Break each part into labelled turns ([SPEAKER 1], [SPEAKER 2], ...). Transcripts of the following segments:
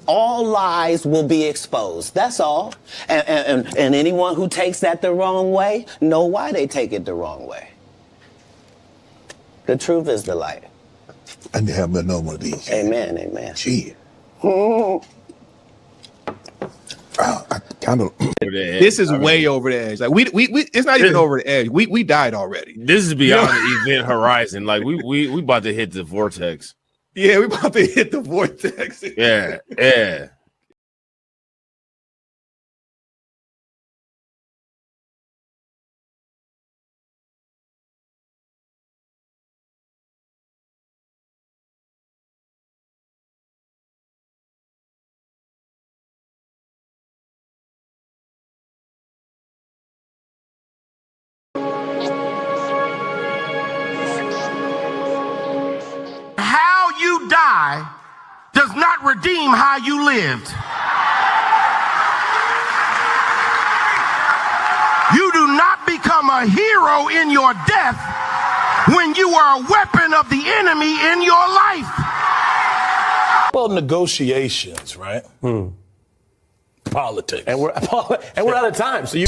[SPEAKER 1] all lies will be exposed. That's all. And anyone who takes that the wrong way, know why they take it the wrong way. The truth is the light.
[SPEAKER 2] I need to have another one of these.
[SPEAKER 1] Amen, amen.
[SPEAKER 2] Gee. I kind of.
[SPEAKER 3] This is way over the edge. Like we it's not even over the edge. We died already.
[SPEAKER 4] This is beyond the event horizon. Like we about to hit the vortex.
[SPEAKER 3] Yeah, we about to hit the vortex.
[SPEAKER 4] Yeah.
[SPEAKER 5] How you die does not redeem how you lived. You do not become a hero in your death when you are a weapon of the enemy in your life.
[SPEAKER 6] Well, negotiations, right? Politics.
[SPEAKER 7] And we're out of time. So you.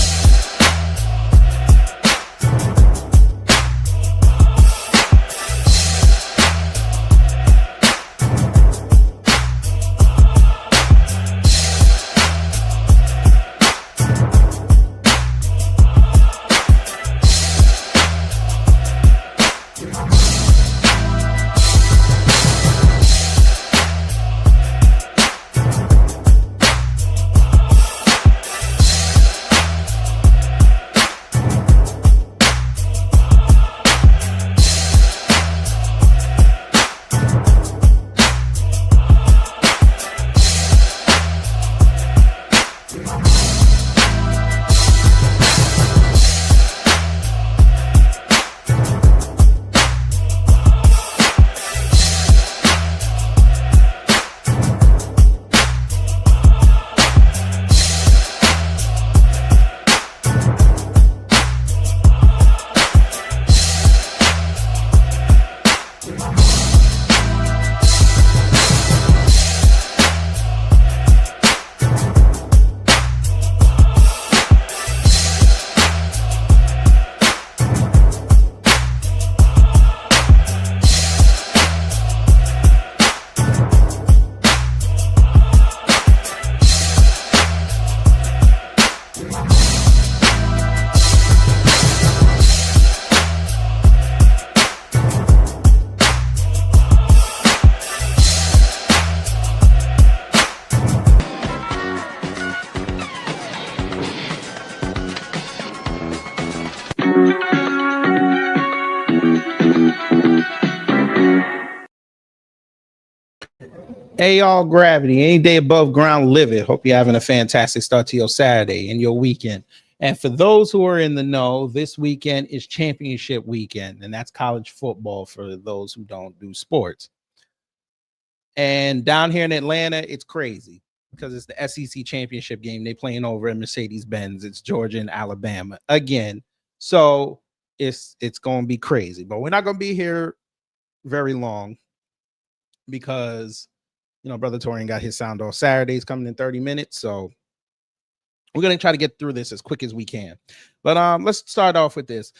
[SPEAKER 8] Hey, y'all, Gravity. Any day above ground, live it. Hope you're having a fantastic start to your Saturday and your weekend. And for those who are in the know, this weekend is championship weekend, and that's college football for those who don't do sports. And down here in Atlanta, it's crazy because it's the SEC championship game. They playing over at Mercedes-Benz. It's Georgia and Alabama again. So it's going to be crazy. But we're not going to be here very long because, you know, Brother Torian got his sound off Saturdays coming in 30 minutes. So we're going to try to get through this as quick as we can. But let's start off with this.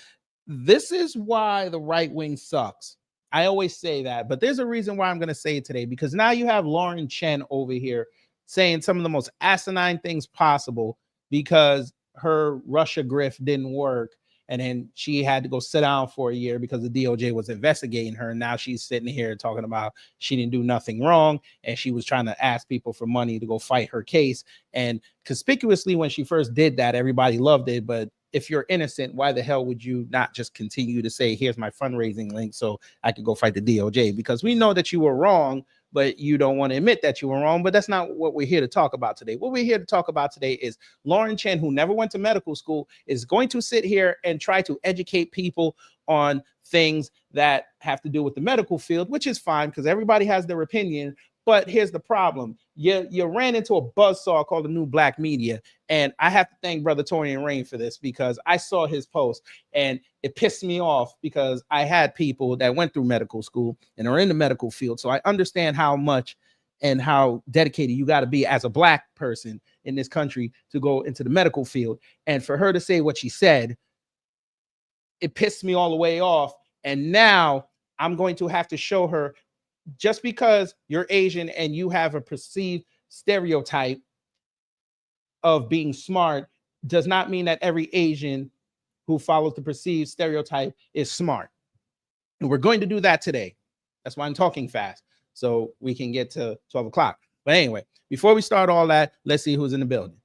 [SPEAKER 8] This is why the right wing sucks. I always say that, but there's a reason why I'm going to say it today, because now you have Lauren Chen over here saying some of the most asinine things possible because her Russia grift didn't work. And then she had to go sit down for a year because the DOJ was investigating her. And now she's sitting here talking about she didn't do nothing wrong. And she was trying to ask people for money to go fight her case. And conspicuously, when she first did that, everybody loved it. But if you're innocent, why the hell would you not just continue to say, here's my fundraising link so I could go fight the DOJ? Because we know that you were wrong, but you don't want to admit that you were wrong. But that's not what we're here to talk about today. What we're here to talk about today is Lauren Chen, who never went to medical school, is going to sit here and try to educate people on things that have to do with the medical field, which is fine because everybody has their opinion. But here's the problem. You ran into a buzzsaw called the New Black Media. And I have to thank Brother Torian Rain for this, because I saw his post and it pissed me off because I had people that went through medical school and are in the medical field. So I understand how much and how dedicated you got to be as a black person in this country to go into the medical field. And for her to say what she said, it pissed me all the way off. And now I'm going to have to show her, just because you're Asian and you have a perceived stereotype of being smart does not mean that every Asian who follows the perceived stereotype is smart. And we're going to do that today. That's why I'm talking fast, so we can get to 12 o'clock. But anyway, before we start all that, let's see who's in the building.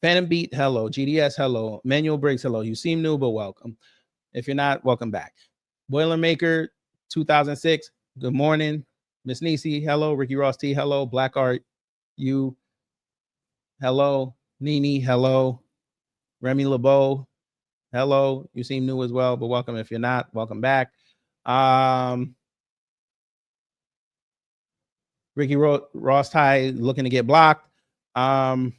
[SPEAKER 8] Phantom Beat, hello. GDS, hello. Manuel Briggs, hello. You seem new, but welcome. If you're not, welcome back. Boilermaker 2006, good morning. Miss Nisi, hello. Ricky Ross T, hello. Black Art, you, hello. Nini, hello. Remy LeBeau, hello. You seem new as well, but welcome. If you're not, welcome back. Ricky Ross Ty looking to get blocked.
[SPEAKER 5] Cowards!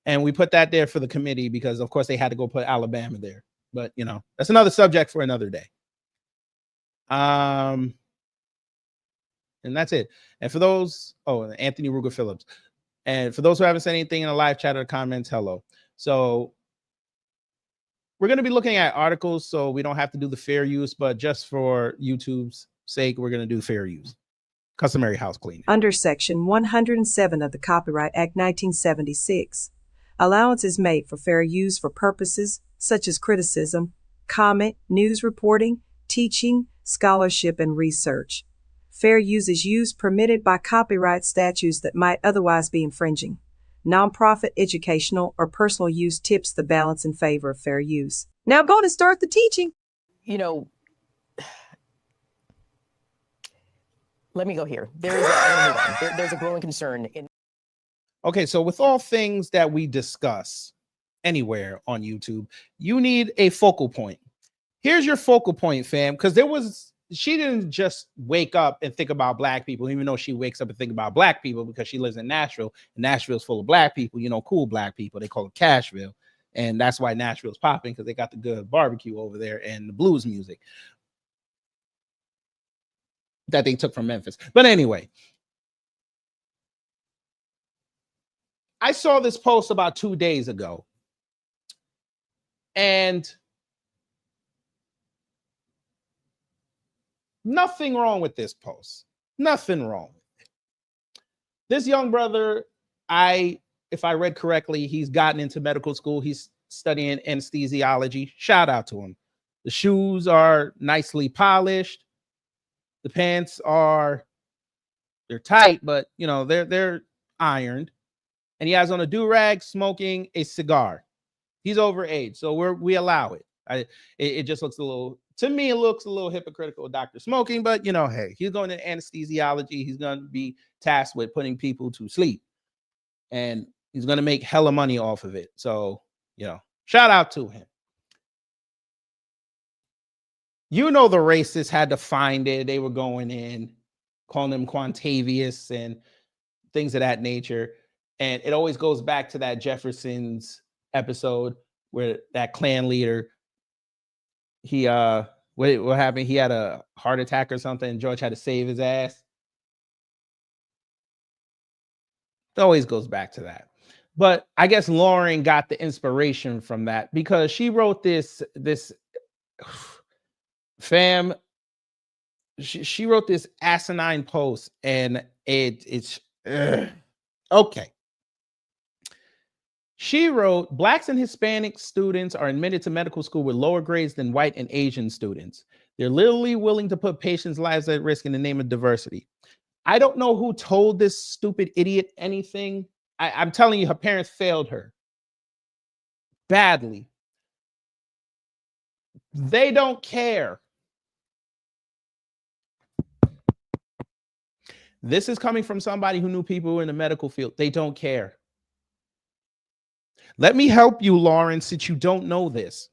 [SPEAKER 8] And we put that there for the committee because, of course, they had to go put Alabama there. But, you know, that's another subject for another day. And that's it. And for those, Anthony Ruger Phillips. And for those who haven't said anything in the live chat or comments, hello. So we're going to be looking at articles, so we don't have to do the fair use, but just for YouTube's sake, we're going to do fair use. Customary house cleaning.
[SPEAKER 9] Under Section 107 of the Copyright Act 1976, allowance is made for fair use for purposes such as criticism, comment, news reporting, teaching, scholarship, and research. Fair use is use permitted by copyright statutes that might otherwise be infringing. Nonprofit, educational, or personal use tips the balance in favor of fair use. Now I'm going to start the teaching.
[SPEAKER 10] You know, let me go here. There's a growing concern in.
[SPEAKER 8] Okay, so with all things that we discuss anywhere on YouTube, you need a focal point. Here's your focal point, fam, because she didn't just wake up and think about black people, even though she wakes up and think about black people because she lives in Nashville, and Nashville's full of black people, cool black people. They call it Cashville, and that's why Nashville's popping, because they got the good barbecue over there and the blues music that they took from Memphis. But anyway, I saw this post about 2 days ago, and nothing wrong with this post. Nothing wrong with it. This young brother, if I read correctly, he's gotten into medical school. He's studying anesthesiology. Shout out to him. The shoes are nicely polished. The pants they're tight, but they're ironed. And he has on a do-rag, smoking a cigar. He's overage, so we allow it. It just looks to me, it looks a little hypocritical with Dr. Smoking, but hey, he's going to anesthesiology. He's going to be tasked with putting people to sleep, and he's going to make hella money off of it. So, shout out to him. The racists had to find it. They were going in, calling him Quantavious and things of that nature. And it always goes back to that Jefferson's episode where that Klan leader, what happened? He had a heart attack or something, and George had to save his ass. It always goes back to that. But I guess Lauren got the inspiration from that because she wrote this fam. She wrote this asinine post, and it's okay. She wrote, Blacks and Hispanic students are admitted to medical school with lower grades than white and Asian students. They're literally willing to put patients' lives at risk in the name of diversity. I don't know who told this stupid idiot anything. I'm telling you, her parents failed her badly. They don't care. This is coming from somebody who knew people in the medical field. They don't care. Let me help you, Lauren, since you don't know this.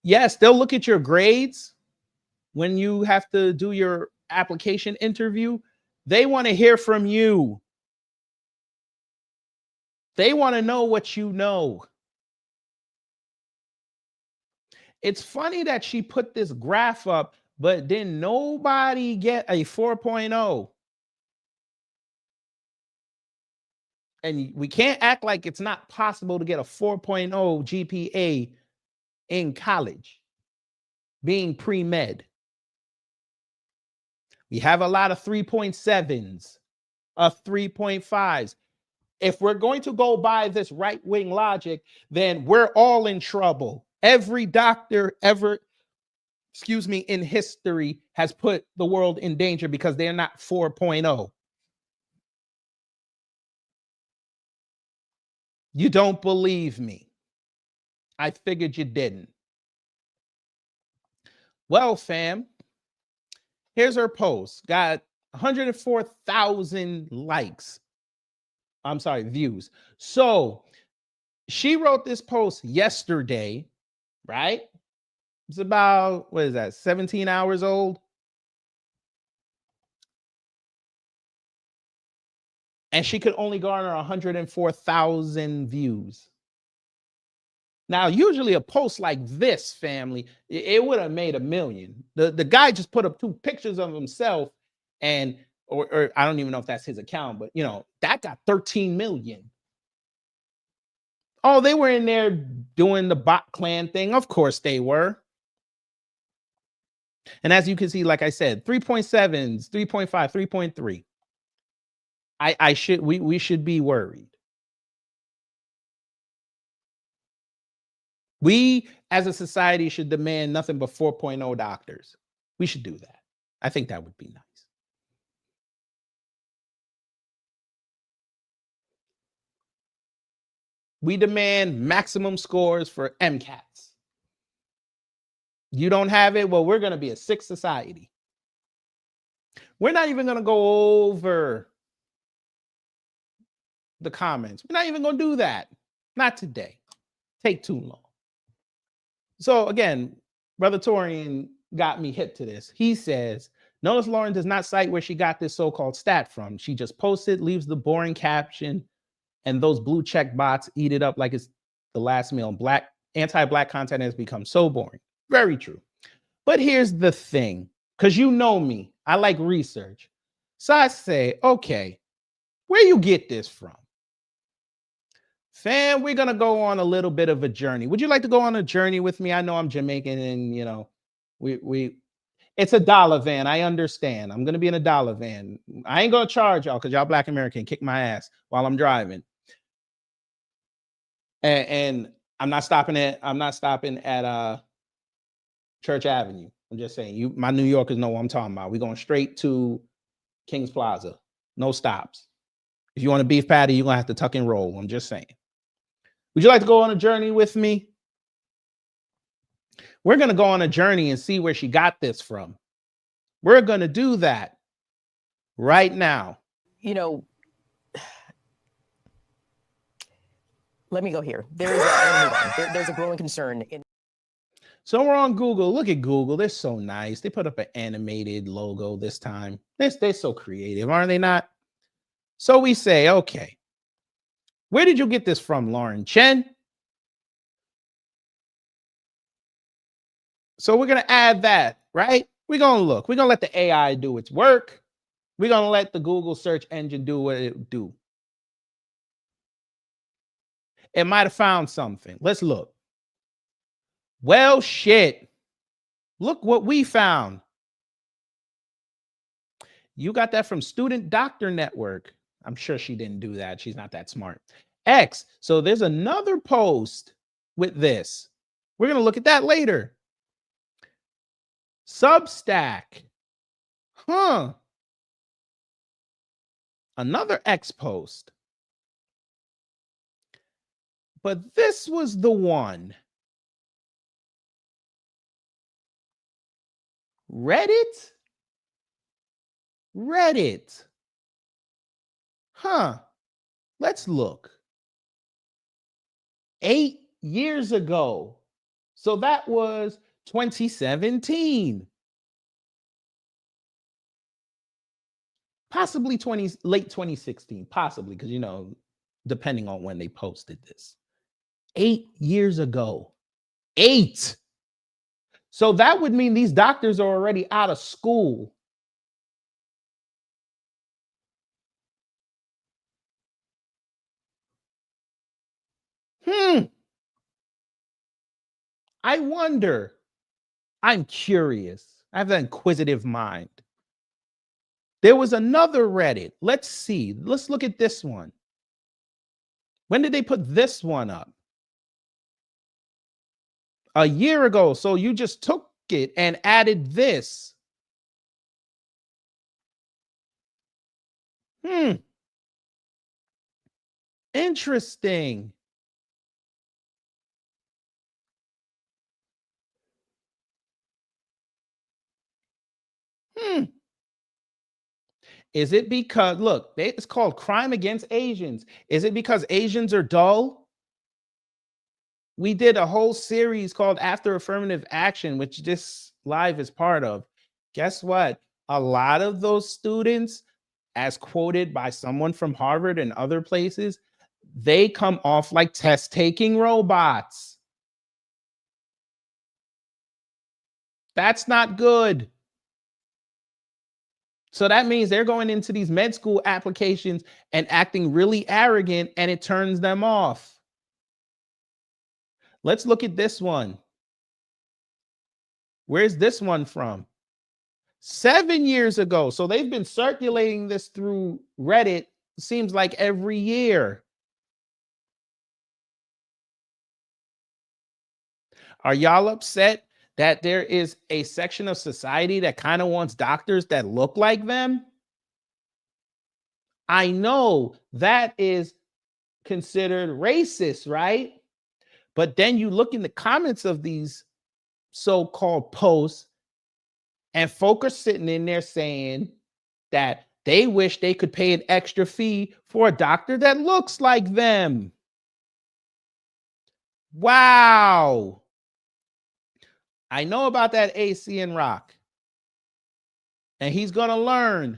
[SPEAKER 8] Yes, they'll look at your grades when you have to do your application interview. They want to hear from you. They want to know what you know. It's funny that she put this graph up, but then nobody get a 4.0. And we can't act like it's not possible to get a 4.0 GPA in college, being pre-med. We have a lot of 3.7s, 3.5s. If we're going to go by this right-wing logic, then we're all in trouble. Every doctor ever, in history has put the world in danger because they're not 4.0. You don't believe me. I figured you didn't. Well, fam, here's her post. Got 104,000 likes. I'm sorry, views. So she wrote this post yesterday, right? It's about, 17 hours old? And she could only garner 104,000 views. Now, usually a post like this, family, it would have made 1 million. The guy just put up 2 pictures of himself and, or I don't even know if that's his account, but that got 13 million. Oh, they were in there doing the bot clan thing. Of course they were. And as you can see, like I said, 3.7s, 3.5, 3.3. We should be worried. We as a society should demand nothing but 4.0 doctors. We should do that. I think that would be nice. We demand maximum scores for MCATs. You don't have it? Well, we're going to be a sick society. We're not even going to go over the comments. We're not even going to do that. Not today. Take too long. So again, Brother Torian got me hip to this. He says, notice Lauren does not cite where she got this so-called stat from. She just posts it, leaves the boring caption, and those blue check bots eat it up like it's the last meal. Anti-black content has become so boring. Very true. But here's the thing, because you know me, I like research. So I say, okay, where you get this from? Fam, we're going to go on a little bit of a journey. Would you like to go on a journey with me? I know I'm Jamaican and, it's a dollar van. I understand. I'm going to be in a dollar van. I ain't going to charge y'all because y'all Black American kick my ass while I'm driving. And I'm not stopping at Church Avenue. I'm just saying, my New Yorkers know what I'm talking about. We're going straight to Kings Plaza. No stops. If you want a beef patty, you're going to have to tuck and roll. I'm just saying. Would you like to go on a journey with me? We're going to go on a journey and see where she got this from. We're going to do that right now.
[SPEAKER 10] Let me go here. There's a growing concern.
[SPEAKER 8] So we're on Google. Look at Google. They're so nice. They put up an animated logo this time. They're so creative, aren't they not? So we say, okay, where did you get this from, Lauren? Chen? So we're going to add that, right? We're going to look. We're going to let the AI do its work. We're going to let the Google search engine do what it do. It might have found something. Let's look. Well, shit. Look what we found. You got that from Student Doctor Network. I'm sure she didn't do that. She's not that smart. X. So there's another post with this. We're going to look at that later. Substack. Huh. Another X post. But this was the one. Reddit? Reddit. Huh. Let's look. 8 years ago. So that was 2017. Possibly late 2016. Possibly, because depending on when they posted this. 8 years ago. 8. So that would mean these doctors are already out of school. I wonder. I'm curious. I have an inquisitive mind. There was another Reddit. Let's see. Let's look at this one. When did they put this one up? A year ago. So you just took it and added this. Interesting. Is it because, look, it's called crime against Asians. Is it because Asians are dull? We did a whole series called After Affirmative Action, which this live is part of. Guess what? A lot of those students, as quoted by someone from Harvard and other places, they come off like test-taking robots. That's not good. So that means they're going into these med school applications and acting really arrogant, and it turns them off. Let's look at this one. Where's this one from? 7 years ago. So they've been circulating this through Reddit, seems like every year. Are y'all upset that there is a section of society that kind of wants doctors that look like them? I know that is considered racist, right? But then you look in the comments of these so-called posts, and folk are sitting in there saying that they wish they could pay an extra fee for a doctor that looks like them. Wow. I know about that AC and Rock. And he's going to learn.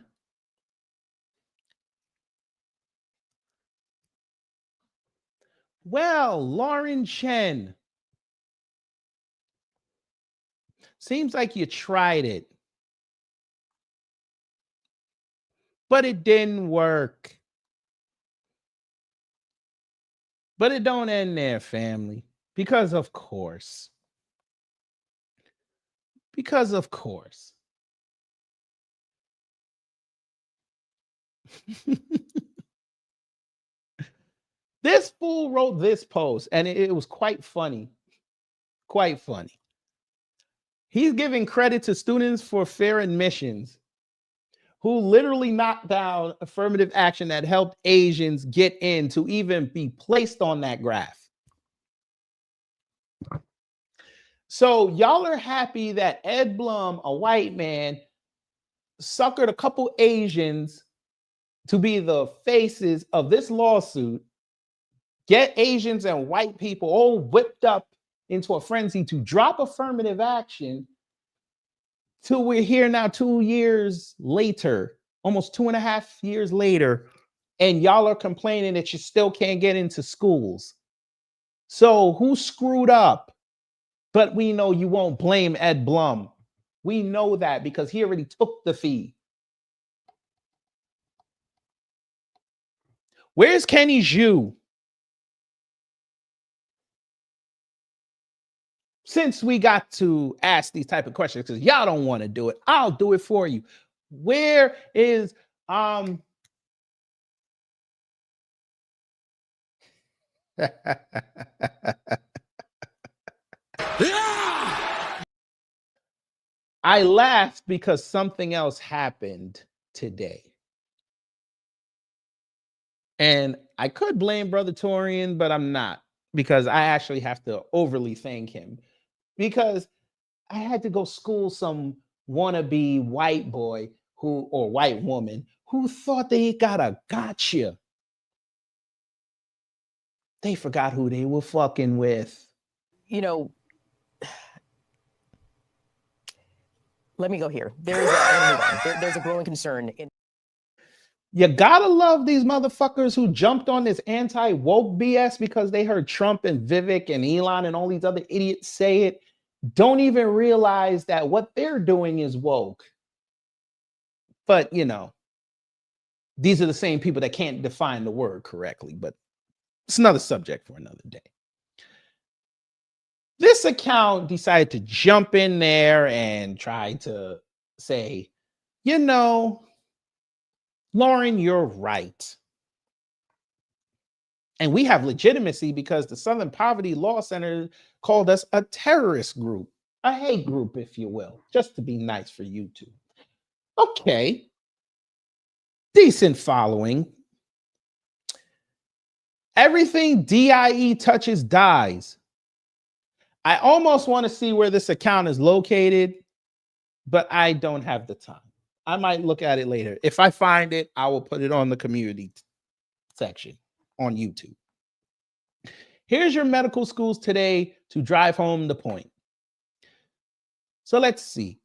[SPEAKER 8] Well, Lauren Chen. Seems like you tried it. But it didn't work. But it don't end there, family. Because of course. Because of course. This fool wrote this post, and it was quite funny. Quite funny. He's giving credit to students for fair admissions who literally knocked down affirmative action that helped Asians get in to even be placed on that graph. So y'all are happy that Ed Blum, a white man, suckered a couple Asians to be the faces of this lawsuit, get Asians and white people all whipped up into a frenzy to drop affirmative action, till we're here now 2 years later, almost 2.5 years later, and y'all are complaining that you still can't get into schools. So who screwed up? But we know you won't blame Ed Blum. We know that because he already took the fee. Where's Kenny Zhu? Since we got to ask these type of questions, because y'all don't want to do it, I'll do it for you. Where is I laughed because something else happened today. And I could blame Brother Torian, but I'm not, because I actually have to overly thank him, because I had to go school some wannabe white boy or white woman who thought they got a gotcha. They forgot who they were fucking with.
[SPEAKER 10] You know, let me go here. There's a growing concern in
[SPEAKER 8] You gotta love these motherfuckers who jumped on this anti-woke BS because they heard Trump and Vivek and Elon and all these other idiots say it. Don't even realize that what they're doing is woke. But, you know, these are the same people that can't define the word correctly, but it's another subject for another day. This account decided to jump in there and try to say, you know, Lauren, you're right. And we have legitimacy because the Southern Poverty Law Center called us a terrorist group, a hate group, if you will, just to be nice for you two. Okay. Decent following. Everything DIE touches dies. I almost want to see where this account is located, but I don't have the time. I might look at it later. If I find it, I will put it on the community section on YouTube. Here's your medical schools today to drive home the point. So let's see.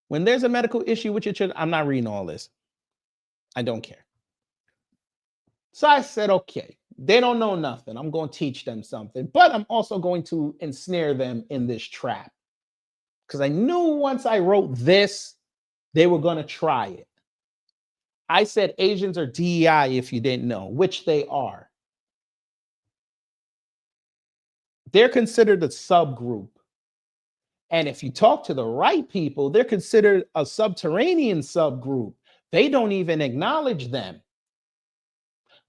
[SPEAKER 8] When there's a medical issue with your children, I'm not reading all this. I don't care. So I said, okay, they don't know nothing. I'm going to teach them something, but I'm also going to ensnare them in this trap. Because I knew once I wrote this, they were going to try it. I said Asians are DEI if you didn't know, which they are. They're considered a subgroup. And if you talk to the right people, they're considered a subterranean subgroup. They don't even acknowledge them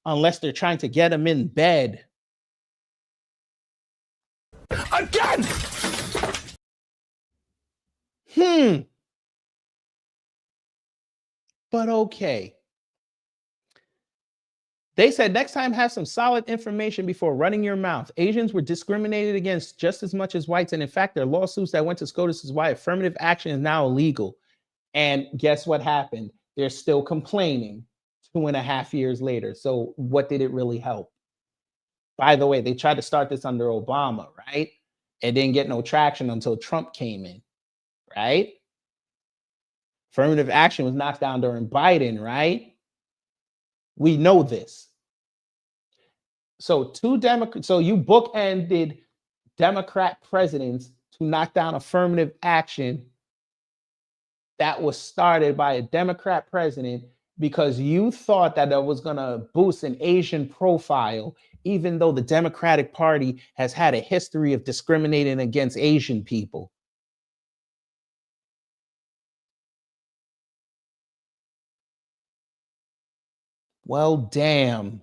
[SPEAKER 8] unless they're trying to get them in bed.
[SPEAKER 6] Again!
[SPEAKER 8] But okay. They said next time have some solid information before running your mouth. Asians were discriminated against just as much as whites. And in fact, there are lawsuits that went to SCOTUS is why affirmative action is now illegal. And guess what happened? They're still complaining 2.5 years later. So what did it really help? By the way, they tried to start this under Obama, right? It didn't get no traction until Trump came in, right? Affirmative action was knocked down during Biden, right? We know this. So you bookended Democrat presidents to knock down affirmative action that was started by a Democrat president because you thought that was going to boost an Asian profile, even though the Democratic Party has had a history of discriminating against Asian people. Well, damn.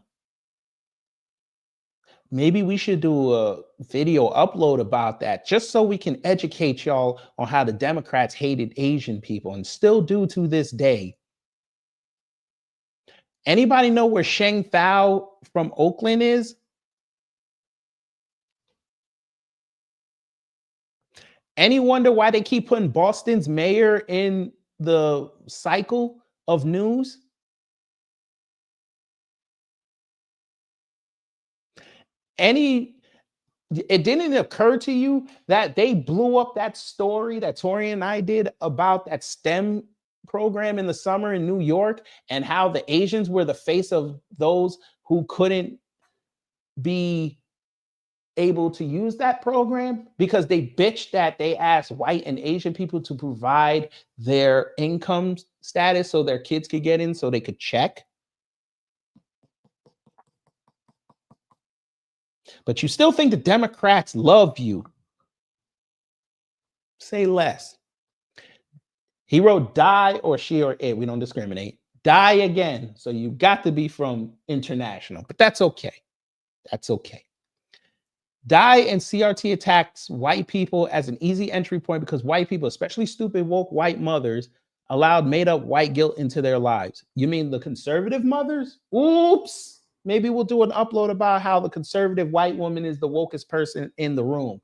[SPEAKER 8] Maybe we should do a video upload about that just so we can educate y'all on how the Democrats hated Asian people and still do to this day. Anybody know where Sheng Thao from Oakland is? Any wonder why they keep putting Boston's mayor in the cycle of news? It didn't occur to you that they blew up that story that Tori and I did about that STEM program in the summer in New York and how the Asians were the face of those who couldn't be able to use that program because they bitched that they asked white and Asian people to provide their income status so their kids could get in so they could check. But you still think the Democrats love you. Say less. He wrote die or she or it. We don't discriminate. Die again. So you got to be from international, but that's okay. That's okay. Die and CRT attacks white people as an easy entry point because white people, especially stupid woke white mothers, allowed made up white guilt into their lives. You mean the conservative mothers? Oops. Maybe we'll do an upload about how the conservative white woman is the wokest person in the room.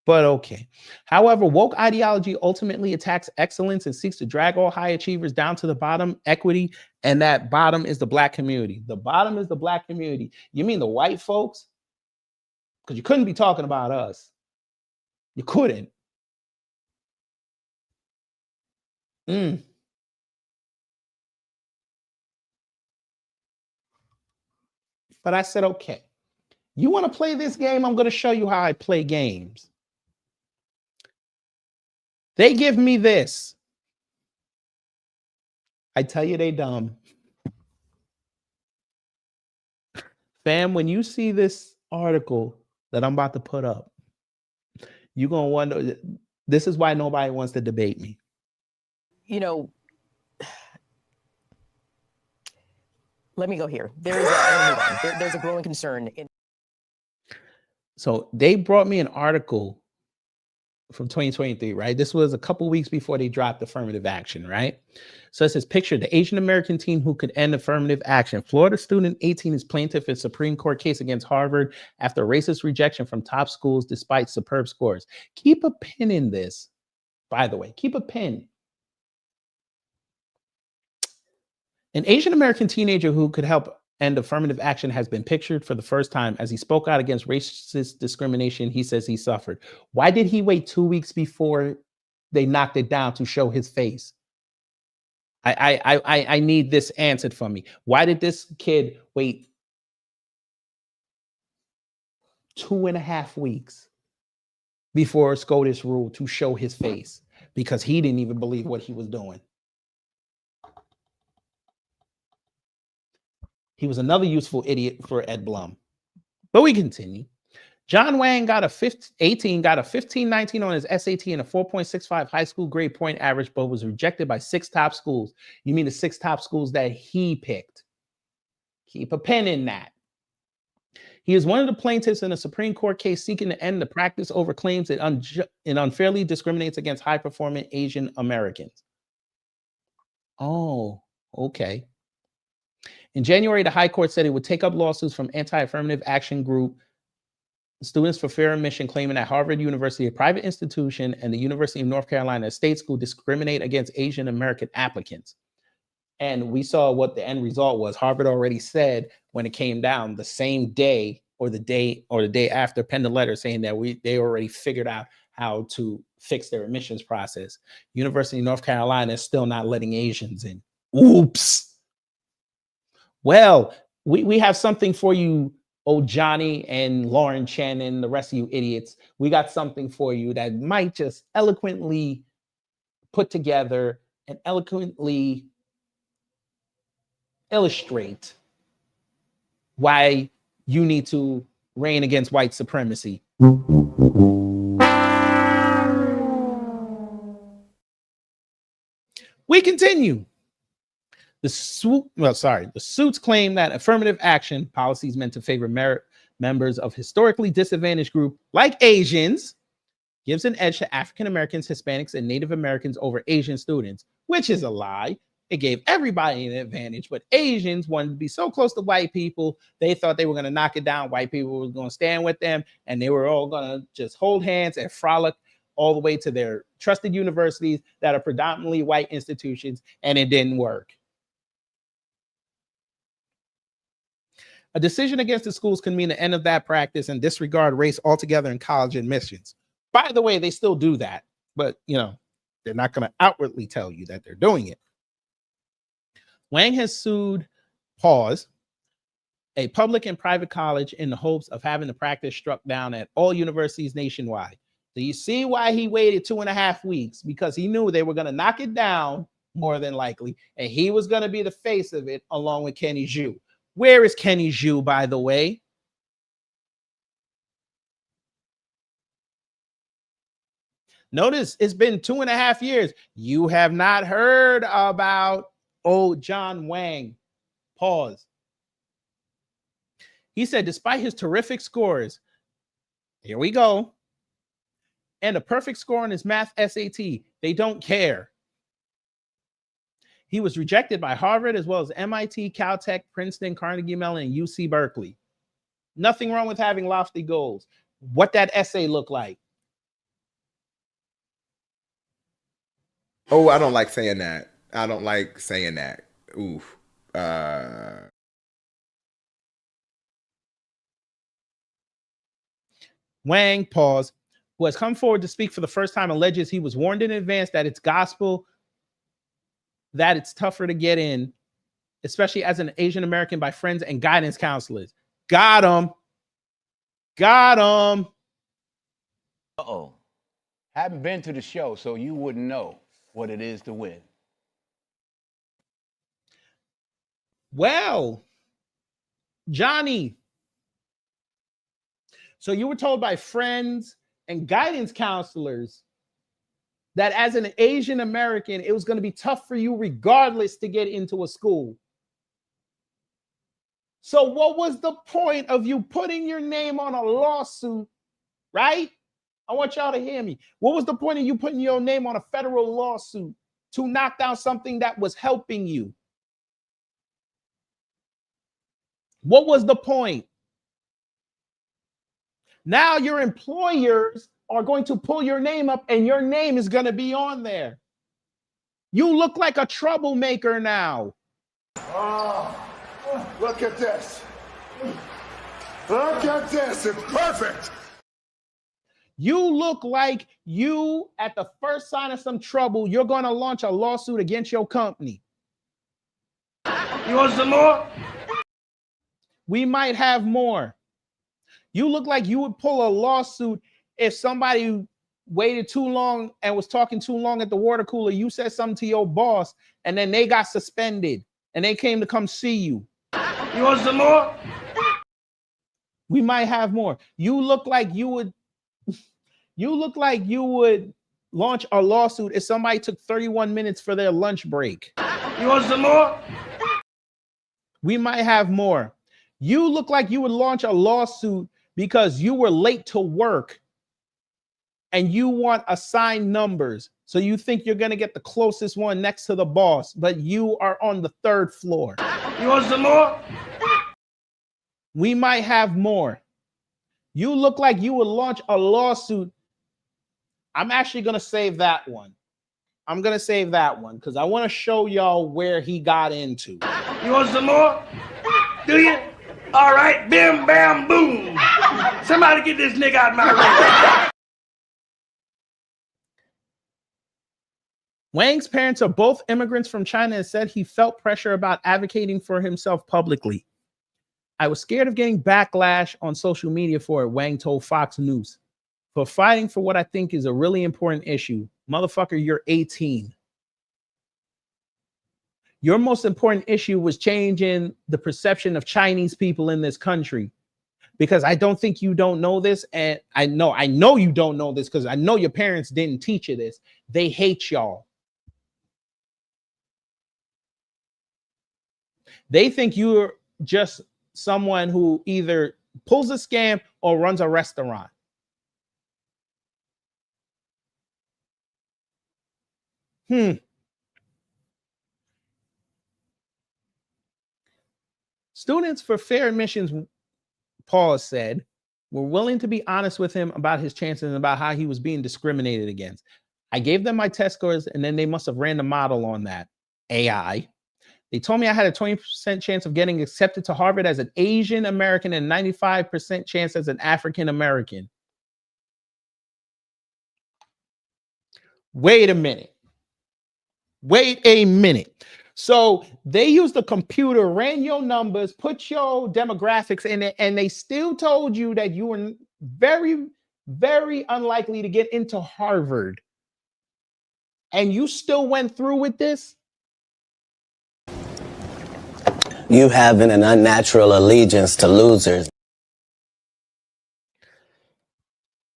[SPEAKER 8] But okay. However, woke ideology ultimately attacks excellence and seeks to drag all high achievers down to the bottom, equity, and that bottom is the black community. The bottom is the black community. You mean the white folks? Because you couldn't be talking about us. You couldn't. But I said, okay, you want to play this game? I'm going to show you how I play games. They give me this. I tell you they dumb. Fam, when you see this article that I'm about to put up, you're going to wonder, this is why nobody wants to debate me.
[SPEAKER 10] You know, let me go here. There's a growing concern.
[SPEAKER 8] So they brought me an article from 2023, right? This was a couple weeks before they dropped affirmative action, right? So it says, picture the Asian American teen who could end affirmative action. Florida student 18 is plaintiff in Supreme Court case against Harvard after racist rejection from top schools despite superb scores. Keep a pin in this, by the way. Keep a pin. An Asian American teenager who could help end affirmative action has been pictured for the first time as he spoke out against racist discrimination he says he suffered. Why did he wait 2 weeks before they knocked it down to show his face? I need this answered for me. Why did this kid wait 2.5 weeks before SCOTUS ruled to show his face? Because he didn't even believe what he was doing. He was another useful idiot for Ed Blum. But we continue. John Wang got a 18, got a 1519 on his SAT and a 4.65 high school grade point average, but was rejected by 6 top schools. You mean the 6 top schools that he picked? Keep a pen in that. He is one of the plaintiffs in a Supreme Court case seeking to end the practice over claims it unfairly discriminates against high-performing Asian Americans. Oh, okay. In January, the High Court said it would take up lawsuits from anti-affirmative action group Students for Fair Admission, claiming that Harvard University, a private institution, and the University of North Carolina, a state school, discriminate against Asian American applicants. And we saw what the end result was. Harvard already said when it came down the same day or the day after, penned a letter saying that they already figured out how to fix their admissions process. University of North Carolina is still not letting Asians in. Oops. Well, we have something for you, oh Johnny and Lauren Chen and the rest of you idiots. We got something for you that might just eloquently put together and eloquently illustrate why you need to reign against white supremacy. We continue. The suits claim that affirmative action policies meant to favor members of historically disadvantaged groups like Asians gives an edge to African Americans, Hispanics, and Native Americans over Asian students, which is a lie. It gave everybody an advantage, but Asians wanted to be so close to white people, they thought they were going to knock it down. White people were going to stand with them, and they were all going to just hold hands and frolic all the way to their trusted universities that are predominantly white institutions, and it didn't work. A decision against the schools can mean the end of that practice and disregard race altogether in college admissions. By the way, they still do that, but they're not going to outwardly tell you that they're doing it. Wang has sued a public and private college in the hopes of having the practice struck down at all universities nationwide. So you see why he waited 2.5 weeks, because he knew they were going to knock it down more than likely, and he was going to be the face of it along with Kenny Zhu. Where is Kenny Zhu, by the way? Notice it's been 2.5 years. You have not heard about John Wang. Pause. He said, despite his terrific scores, here we go, and a perfect score on his math SAT, they don't care. He was rejected by Harvard as well as MIT, Caltech, Princeton, Carnegie Mellon, and UC Berkeley. Nothing wrong with having lofty goals. What that essay look like?
[SPEAKER 11] Oh, I don't like saying that. I don't like saying that. Oof.
[SPEAKER 8] Wang, pause, who has come forward to speak for the first time, alleges he was warned in advance that it's gospel, that it's tougher to get in, especially as an Asian American, by friends and guidance counselors. Got him. Got him.
[SPEAKER 12] Uh-oh. Haven't been to the show, so you wouldn't know what it is to win.
[SPEAKER 8] Well, Johnny, so you were told by friends and guidance counselors that as an Asian American, it was going to be tough for you regardless to get into a school. So what was the point of you putting your name on a lawsuit, right? I want y'all to hear me. What was the point of you putting your name on a federal lawsuit to knock down something that was helping you? What was the point? Now your employers are going to pull your name up and your name is going to be on there. You look like a troublemaker now.
[SPEAKER 5] Oh, look at this. Look at this. It's perfect.
[SPEAKER 8] You look like you, at the first sign of some trouble, you're going to launch a lawsuit against your company.
[SPEAKER 5] You want some more?
[SPEAKER 8] We might have more. You look like you would pull a lawsuit if somebody waited too long and was talking too long at the water cooler. You said something to your boss and then they got suspended and they came to come see you.
[SPEAKER 5] You want some more?
[SPEAKER 8] We might have more. You look like you would launch a lawsuit if somebody took 31 minutes for their lunch break.
[SPEAKER 5] You want some more?
[SPEAKER 8] We might have more. You look like you would launch a lawsuit because you were late to work and you want assigned numbers. So you think you're going to get the closest one next to the boss, but you are on the 3rd floor.
[SPEAKER 5] You want some more?
[SPEAKER 8] We might have more. You look like you would launch a lawsuit. I'm actually going to save that one. I'm going to save that one because I want to show y'all where he got into.
[SPEAKER 5] You want some more? Do you? All right, bim, bam, boom. Somebody get this nigga out of my way.
[SPEAKER 8] Wang's parents are both immigrants from China and said he felt pressure about advocating for himself publicly. I was scared of getting backlash on social media for it, Wang told Fox News. For fighting for what I think is a really important issue. Motherfucker, you're 18. Your most important issue was changing the perception of Chinese people in this country. Because I don't think you don't know this. And I know you don't know this because I know your parents didn't teach you this. They hate y'all. They think you're just someone who either pulls a scam or runs a restaurant. Students for fair admissions, Paul said, were willing to be honest with him about his chances and about how he was being discriminated against. I gave them my test scores and then they must have ran the model on that. AI. They told me I had a 20% chance of getting accepted to Harvard as an Asian American and 95% chance as an African American. Wait a minute. Wait a minute. So they used the computer, ran your numbers, put your demographics in it, and they still told you that you were very, very unlikely to get into Harvard. And you still went through with this?
[SPEAKER 1] You having an unnatural allegiance to losers.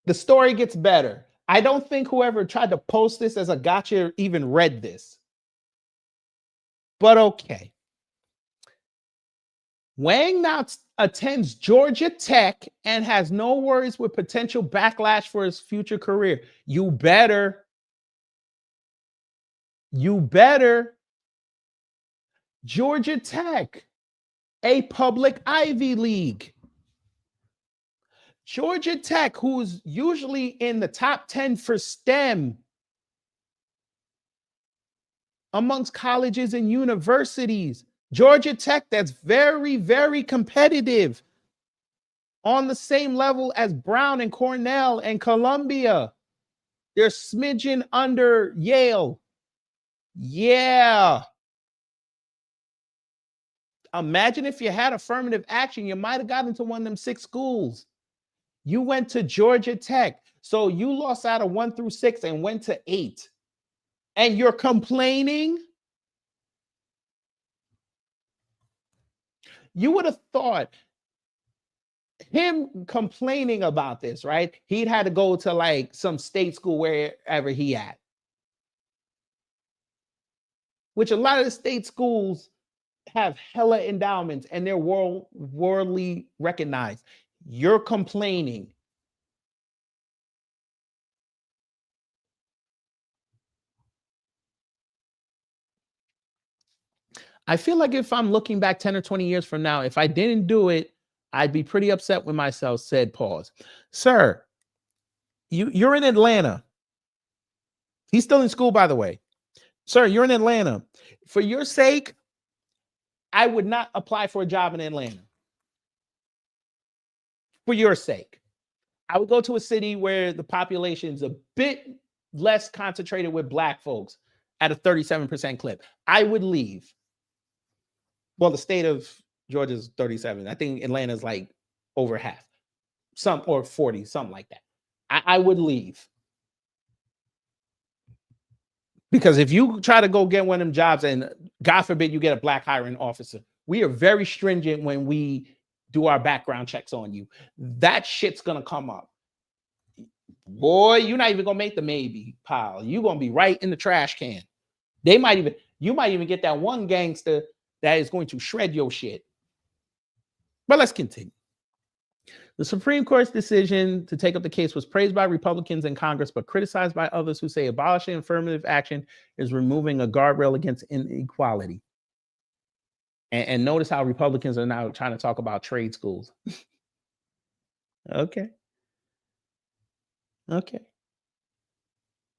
[SPEAKER 8] The story gets better. I don't think whoever tried to post this as a gotcha even read this. But okay. Wang now attends Georgia Tech and has no worries with potential backlash for his future career. You better. You better. Georgia Tech, a public Ivy League. Georgia Tech, who's usually in the top 10 for STEM amongst colleges and universities. Georgia Tech, that's very, very competitive on the same level as Brown and Cornell and Columbia. They're smidgen under Yale. Yeah. imagine if you had affirmative action, you might have gotten into one of them 6 schools. You went to Georgia Tech. So you lost out of 1 through 6 and went to 8. And you're complaining? You would have thought him complaining about this, right? He'd had to go to like some state school wherever he at. Which a lot of the state schools have hella endowments and they're worldly recognized. You're complaining. I feel like if I'm looking back 10 or 20 years from now, if I didn't do it, I'd be pretty upset with myself, said pause. Sir, you're in Atlanta. He's still in school, by the way. Sir, you're in Atlanta. For your sake, I would not apply for a job in Atlanta. For your sake. I would go to a city where the population is a bit less concentrated with black folks at a 37% clip. I would leave. Well, the state of Georgia is 37. I think Atlanta is like over half. Some or 40, something like that. I would leave. Because if you try to go get one of them jobs and God forbid you get a black hiring officer, we are very stringent when we do our background checks on you. That shit's going to come up. Boy, you're not even going to make the maybe pile. You're going to be right in the trash can. You might even get that one gangster that is going to shred your shit. But let's continue. The Supreme Court's decision to take up the case was praised by Republicans in Congress, but criticized by others who say abolishing affirmative action is removing a guardrail against inequality. And notice how Republicans are now trying to talk about trade schools. Okay.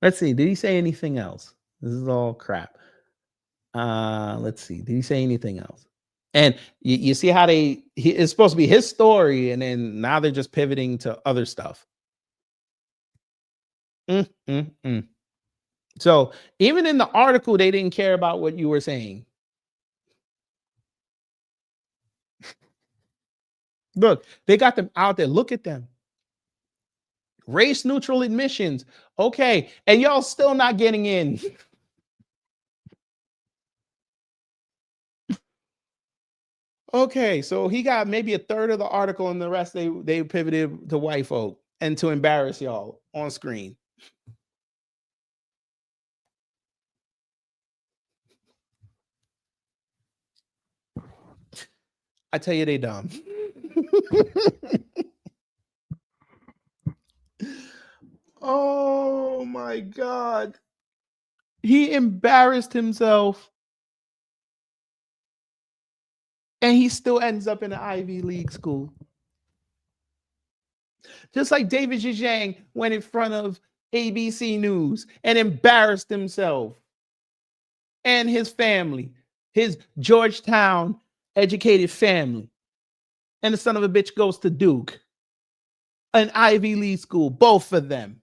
[SPEAKER 8] Let's see. Did he say anything else? This is all crap. Let's see. Did he say anything else? And you see how it's supposed to be his story, and then now they're just pivoting to other stuff. So even in the article, they didn't care about what you were saying. Look, they got them out there. Look at them. Race neutral admissions. Okay. And y'all still not getting in. Okay, so he got maybe a third of the article, and the rest they pivoted to white folk and to embarrass y'all on screen. I tell you, they dumb. Oh my God. He embarrassed himself. And he still ends up in an Ivy League school. Just like David Zhang went in front of ABC News and embarrassed himself and his family, his Georgetown educated family. And the son of a bitch goes to Duke, an Ivy League school, both of them.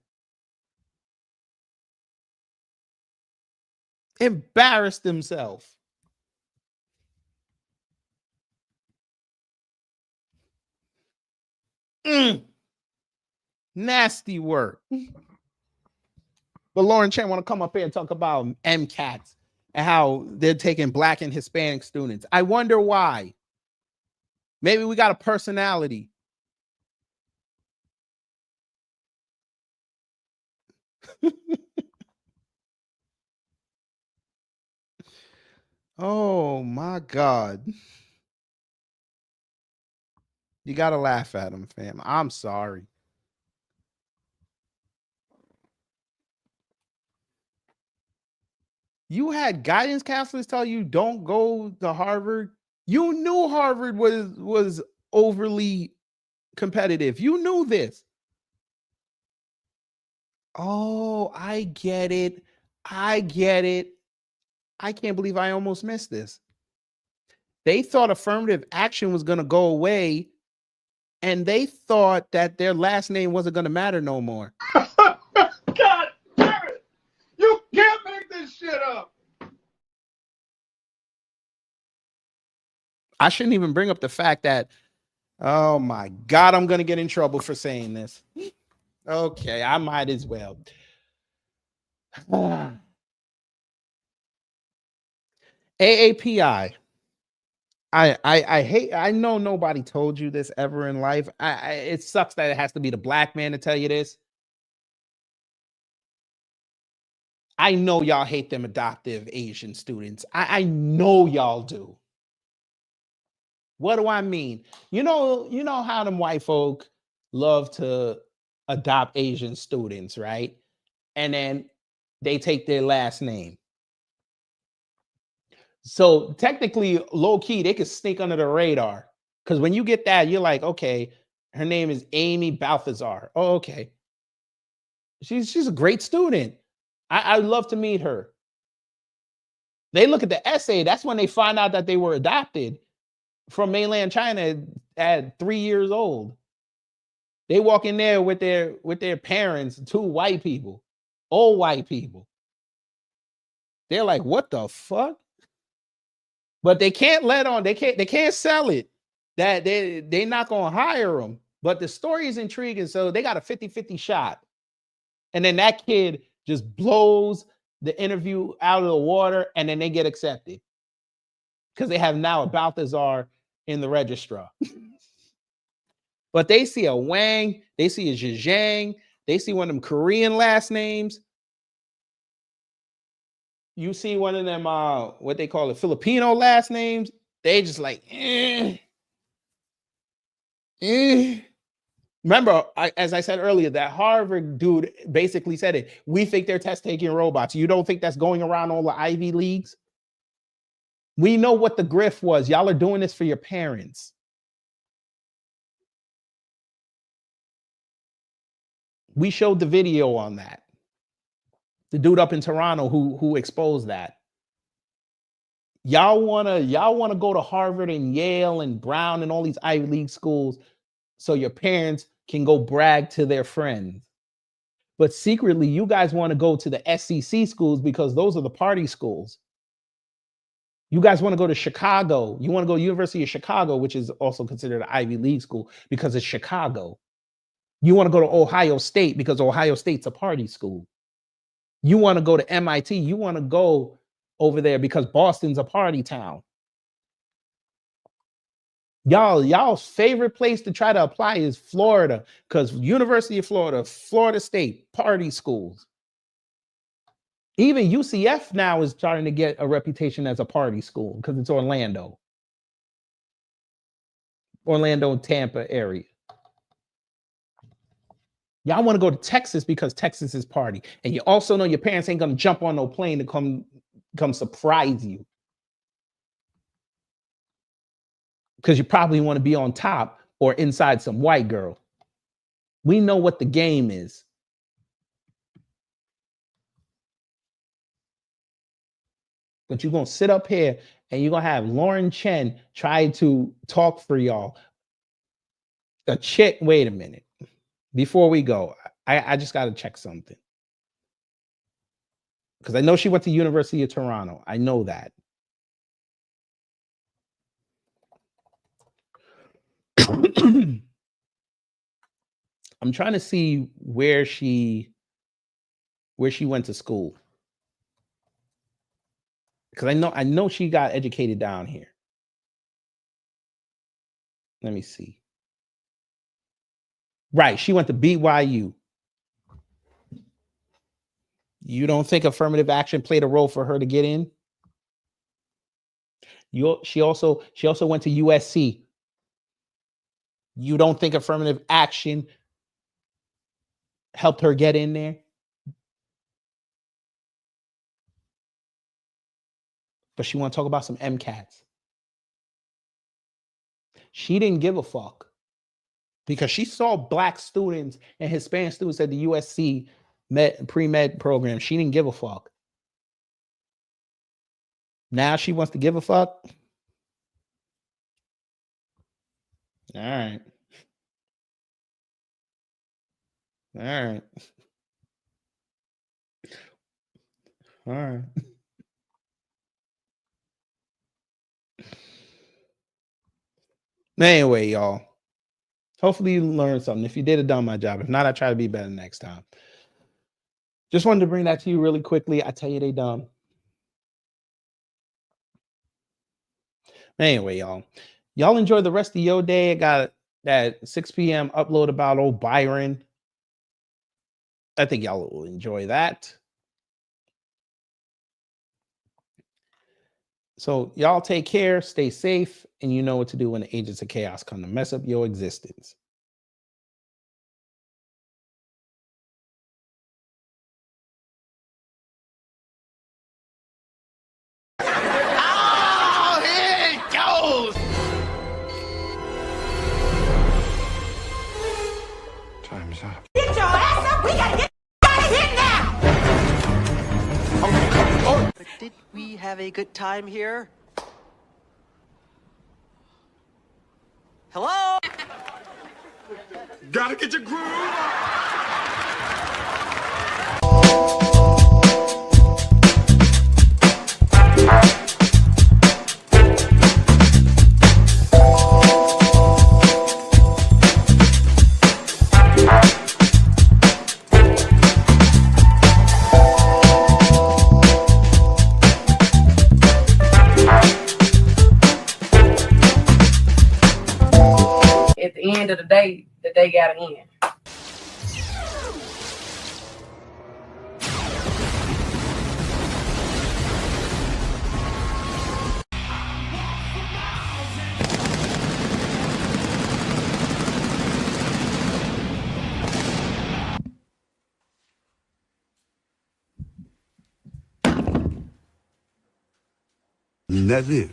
[SPEAKER 8] Embarrassed himself. Nasty work. But Lauren Chen want to come up here and talk about MCATs and how they're taking black and Hispanic students. I wonder why. Maybe we got a personality. Oh my God. You got to laugh at him, fam. I'm sorry. You had guidance counselors tell you don't go to Harvard. You knew Harvard was overly competitive. You knew this. Oh, I get it. I can't believe I almost missed this. They thought affirmative action was going to go away, and they thought that their last name wasn't going to matter no more.
[SPEAKER 5] God damn it! You can't make this shit up.
[SPEAKER 8] I shouldn't even bring up the fact that, oh my God, I'm going to get in trouble for saying this. Okay, I might as well. AAPI. I hate, I know nobody told you this ever in life. It sucks that it has to be the black man to tell you this. I know y'all hate them adoptive Asian students. I know y'all do. What do I mean? You know how them white folk love to adopt Asian students, right? And then they take their last name. So technically, low key, they could sneak under the radar. Because when you get that, you're like, okay, her name is Amy Balthazar. Oh, okay. She's a great student. I'd love to meet her. They look at the essay. That's when they find out that they were adopted from mainland China at 3 years old. They walk in there with their parents, 2 white people, old white people. They're like, what the fuck? But they can't they can't sell it that they're not gonna hire them. But the story is intriguing, so they got a 50-50 shot. And then that kid just blows the interview out of the water, and then they get accepted. Because they have now a Balthazar in the registrar. But they see a Wang, they see a Zhejiang, they see one of them Korean last names. You see one of them, what they call it, Filipino last names. They just like, Remember, as I said earlier, that Harvard dude basically said it. We think they're test taking robots. You don't think that's going around all the Ivy Leagues? We know what the grift was. Y'all are doing this for your parents. We showed the video on that. The dude up in Toronto who exposed that. Y'all wanna go to Harvard and Yale and Brown and all these Ivy League schools so your parents can go brag to their friends. But secretly, you guys want to go to the SEC schools because those are the party schools. You guys want to go to Chicago. You want to go to University of Chicago, which is also considered an Ivy League school because it's Chicago. You want to go to Ohio State because Ohio State's a party school. You want to go to MIT. You want to go over there because Boston's a party town. Y'all's favorite place to try to apply is Florida because University of Florida, Florida State, party schools. Even UCF now is starting to get a reputation as a party school because it's Orlando, Tampa area. Y'all want to go to Texas because Texas is party. And you also know your parents ain't going to jump on no plane to come surprise you. Because you probably want to be on top or inside some white girl. We know what the game is. But you're going to sit up here and you're going to have Lauren Chen try to talk for y'all. A chick, wait a minute. Before we go, I just got to check something. Because I know she went to University of Toronto. I know that. I'm trying to see where she went to school. Because I know she got educated down here. Let me see. Right, she went to BYU. You don't think affirmative action played a role for her to get in? She also went to USC. You don't think affirmative action helped her get in there? But she want to talk about some MCATs. She didn't give a fuck because she saw black students and Hispanic students at the USC pre-med program. She didn't give a fuck. Now she wants to give a fuck. All right. All right. All right. Anyway, y'all. Hopefully you learned something. If you did, I done my job. If not, I try to be better next time. Just wanted to bring that to you really quickly. I tell you, they dumb. Anyway, y'all enjoy the rest of your day. I got that 6 p.m. upload about old Byron. I think y'all will enjoy that. So y'all take care, stay safe, and you know what to do when the agents of chaos come to mess up your existence.
[SPEAKER 5] Oh, here it goes.
[SPEAKER 2] Time's up.
[SPEAKER 5] Get your ass up. We gotta get out of here now.
[SPEAKER 13] But did we have a good time here? Hello?
[SPEAKER 5] Gotta get your groove on.
[SPEAKER 14] At the end of the day gotta end.
[SPEAKER 2] That's it.